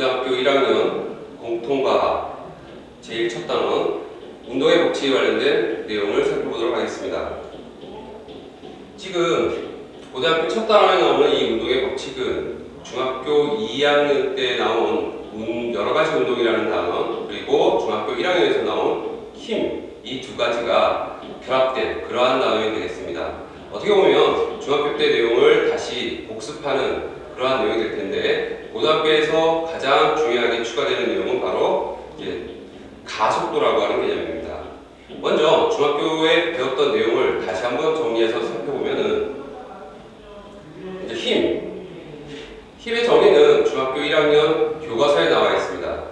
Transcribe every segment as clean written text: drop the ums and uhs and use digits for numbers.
고등학교 1학년 공통과학 제1 첫 단원 운동의 법칙에 관련된 내용을 살펴보도록 하겠습니다. 지금 고등학교 첫 단원에 나오는 이 운동의 법칙은 중학교 2학년 때 나온 여러가지 운동이라는 단원, 그리고 중학교 1학년에서 나온 힘, 이 두 가지가 결합된 그러한 단원이 되겠습니다. 어떻게 보면 중학교 때 내용을 다시 복습하는 그러한 내용이 될 텐데, 고등학교에서 가장 중요하게 추가되는 내용은 바로 가속도라고 하는 개념입니다. 먼저 중학교에 배웠던 내용을 다시 한번 정리해서 살펴보면은, 힘의 정의는 중학교 1학년 교과서에 나와 있습니다.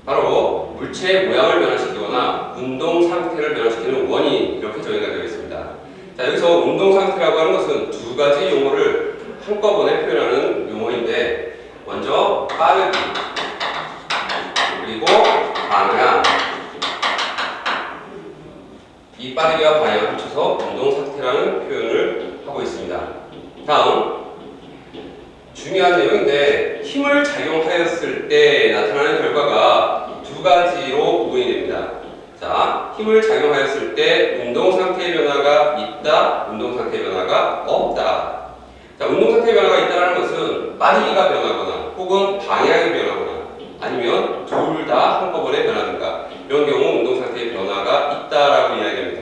바로 물체의 모양을 변화시키거나 운동 상태를 변화시키는 원인, 이렇게 정의가 되어 있습니다. 자, 여기서 운동 상태라고 하는 것은 두 가지 용어를 한꺼번에 표현하는 용어인데, 먼저 빠르기, 그리고 방향. 이 빠르기와 방향을 합쳐서 운동 상태라는 표현을 하고 있습니다. 다음, 중요한 내용인데, 힘을 작용하였을 때 나타나는 결과가 두 가지로 구분이 됩니다. 자, 힘을 작용하였을 때 운동 상태의 변화가 있다, 운동 상태의 변화가 없다. 자, 운동 상태의 변화가 있다는 것은 빠르기가 변하거나 혹은 방향이 변하거나 아니면 둘 다 한꺼번에 변하는가, 이런 경우 운동 상태의 변화가 있다라고 이야기합니다.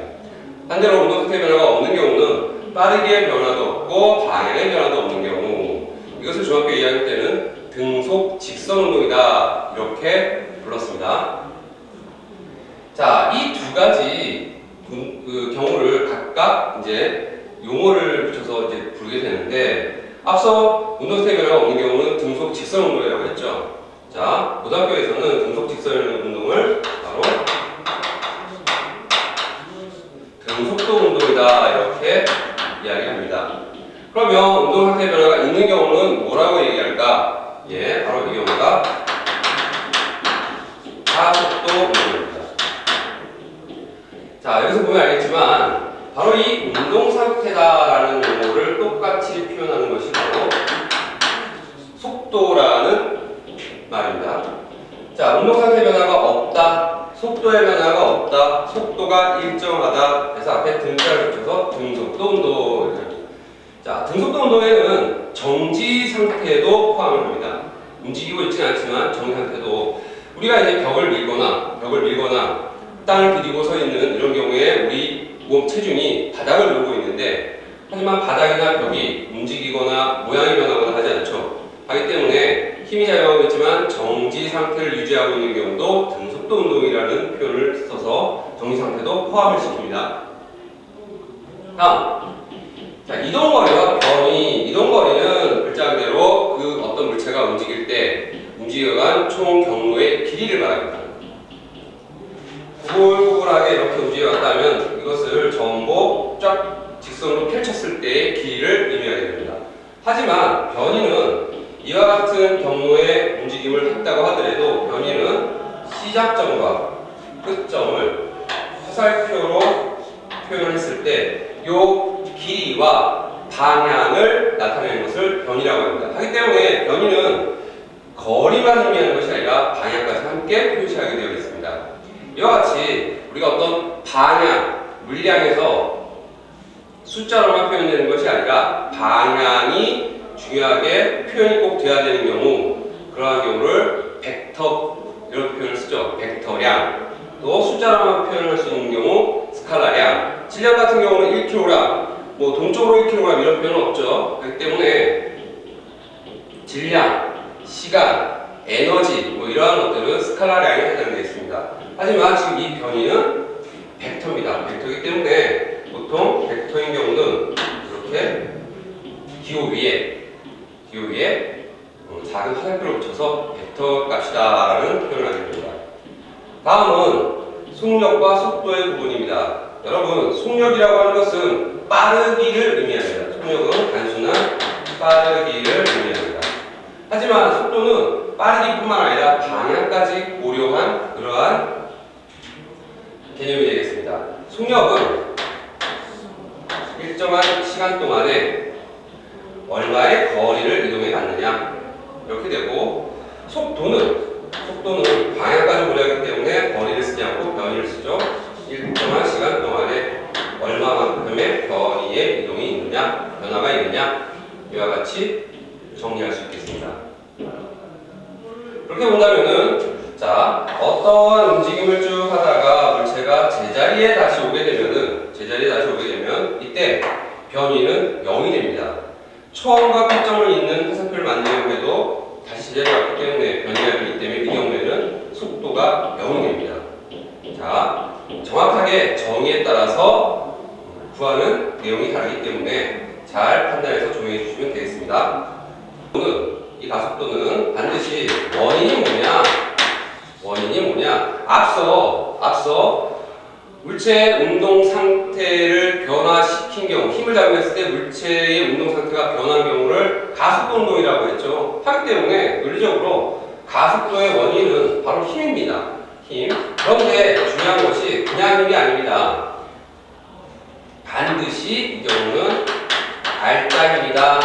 반대로 운동 상태의 변화가 없는 경우는 빠르기의 변화도 없고 방향의 변화도 없는 경우, 이것을 중학교 2학년 때는 등속 직선 운동이다, 이렇게 불렀습니다. 자, 이 두 가지 경우를 각각 용어를 붙여서 부르게 되는데, 앞서 운동 상태의 변화가 없는 경우는 등속 직선 운동이라고 했죠. 자, 고등학교에서는 등속 직선 운동을 바로 등속도 운동이다, 이렇게 이야기합니다. 그러면 운동 상태의 변화가 있는 경우는 뭐라고 얘기할까? 바로 이 경우가 가속도 운동입니다. 자, 여기서 보면 알겠지만 바로 이 운동 상태다라는 용어를 똑같이 표현하는 것이 바로 속도라는 말입니다. 자, 운동 상태 변화가 없다, 속도의 변화가 없다, 속도가 일정하다 해서 앞에 등자를 붙여서 등속도 운동. 자, 등속도 운동에는 정지 상태도 포함을 합니다. 움직이고 있지는 않지만 정지 상태도, 우리가 벽을 밀거나 땅을 디디고 서 있는 이런 경우에 우리 몸 체중이 바닥을 누르고 있는데, 하지만 바닥이나 벽이 움직이거나 모양이 변하거나 하지 않죠. 하기 때문에 힘이 작용하고 있지만 정지 상태를 유지하고 있는 경우도 등속도 운동이라는 표현을 써서 정지 상태도 포함을 시킵니다. 다음, 자, 이동거리와 변이. 이동거리는 글자 그대로 어떤 물체가 움직일 때 움직여간 총 경로의 길이를 말합니다. 구불구불하게 이렇게 움직여갔다면 이것을 전부 쫙 직선으로 펼쳤을 때의 길이를 의미하게 됩니다. 하지만 변이는 이와 같은 경로의 움직임을 했다고 하더라도, 변이는 시작점과 끝점을 화살표로 표현했을 때 이 길이와 방향을 나타내는 것을 변이라고 합니다. 하기 때문에 변이는 거리만 의미하는 것이 아니라 방향까지 함께 표시하게 되어 있습니다. 이와 같이 우리가 어떤 방향, 물량에서 숫자로만 표현되는 것이 아니라 방향이 중요하게 표현이 꼭 돼야 되는 경우, 그러한 경우를 벡터, 이런 표현을 쓰죠. 벡터량. 또 숫자로만 표현할 수 있는 경우 스칼라량. 질량 같은 경우는 1kg, 동쪽으로 1kg 이런 표현은 없죠. 그렇기 때문에 질량, 시간, 에너지 이러한 것들은 스칼라량에 해당되어 있습니다. 하지만 지금 이 변이는 벡터입니다. 벡터이기 때문에 보통 벡터인 경우는 이렇게 기호 위에 작은 화살표를 붙여서 벡터 값이다 라는 표현을 하게 됩니다. 다음은 속력과 속도의 구분입니다. 여러분, 속력이라고 하는 것은 빠르기를 의미합니다. 속력은 단순한 빠르기를 의미합니다. 하지만 속도는 빠르기뿐만 아니라 방향까지 고려한 그러한 개념이 되겠습니다. 속력은 일정한 시간 동안에 얼마의 거리를 이동해 갔느냐, 이렇게 되고, 속도는 방향까지 고려하기 때문에 거리를 쓰지 않고 변이를 쓰죠. 일정한 시간 동안에 얼마만큼의 변이의 이동이 있느냐, 변화가 있느냐, 이와 같이 정리할 수 있겠습니다. 그렇게 본다면은, 자, 어떠한 움직임을 쭉 하다가 물체가 제자리에 다시 오게 되면 이때 변이는 0이 됩니다. 처음과 끝점을 잇는 화살표를 만들려고 해도 다시 제자리에 왔기 때문에 변이가 되기 때문에 이 경우에는 속도가 0이 됩니다. 자, 정확하게 정의에 따라서 구하는 내용이 다르기 때문에 잘 판단해서 조용해 주시면 되겠습니다. 이 가속도는 반드시 원인이 뭐냐? 앞서 물체의 운동 상태를 변화시킨 경우, 힘을 작용했을 때 물체의 운동 상태가 변한 경우를 가속도 운동이라고 했죠. 하기 때문에 논리적으로 가속도의 원인은 바로 힘입니다. 힘. 그런데 중요한 것이 그냥 힘이 아닙니다. 반드시 이 경우는 알짜 힘이다.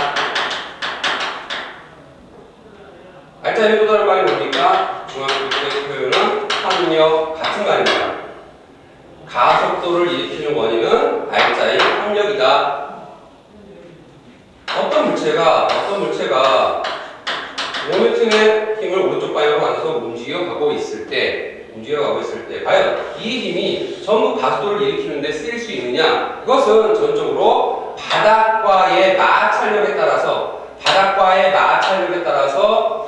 알짜 힘이 또 다른 말이 뭡니까? 중학교 때 표현은 합력 같은 말입니다. 가속도를 일으키는 원인은 알짜의 합력이다. 어떤 물체가 5N의 힘을 오른쪽 방향으로 가져서 움직여가고 있을 때 과연 이 힘이 전부 가속도를 일으키는데 쓰일 수 있느냐? 이것은 전적으로 바닥과의 마찰력에 따라서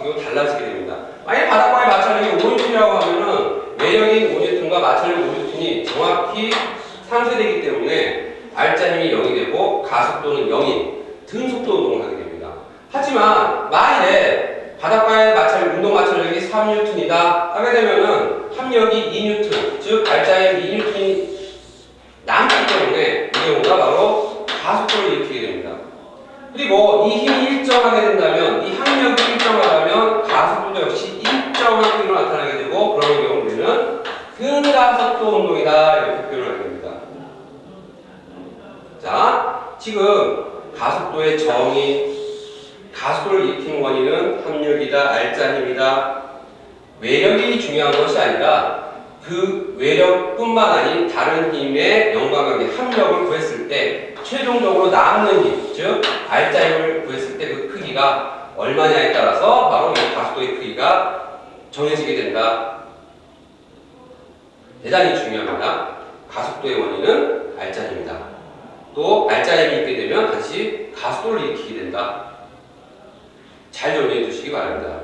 그게 달라지게 됩니다. 만약 바닥과의 마찰력이 5N이라고 하면은 외력인 5N과 마찰력 5N이 정확히 상쇄되기 때문에 알짜 힘이 0이 되고 가속도는 0인 등속도 운동을 하게 됩니다. 하지만 만일에 바닥과의 운동 마찰력이 3N이다 하게 되면은 합력이 2N, 즉 알짜 힘 2N이 남기 때문에 이 경우가 바로 가속도를 일으키게 됩니다. 그리고 이 힘이 일정하게 된다면, 이 합력이 일정하다면 가속도도 역시 일정한 크기로 나타나게 되고, 그런 경우 우리는 근가속도 운동이다 이렇게 표현을 하게 됩니다. 자, 지금 가속도의 정의, 가속도를 일으키는 원인은 합력이다, 알짜 힘이다. 외력이 중요한 것이 아니라 그 외력뿐만 아닌 다른 힘의 연관관계, 합력을 구했을 때 최종적으로 남는 힘, 즉 알짜 힘을 구했을 때 그 크기가 얼마냐에 따라서 바로 이 가속도의 크기가 정해지게 된다. 대단히 중요합니다. 가속도의 원인은 알짜 힘이다. 또 알짜 힘이 있게 되면 다시 가속도를 일으키게 된다. 잘 정리해 주시기 바랍니다.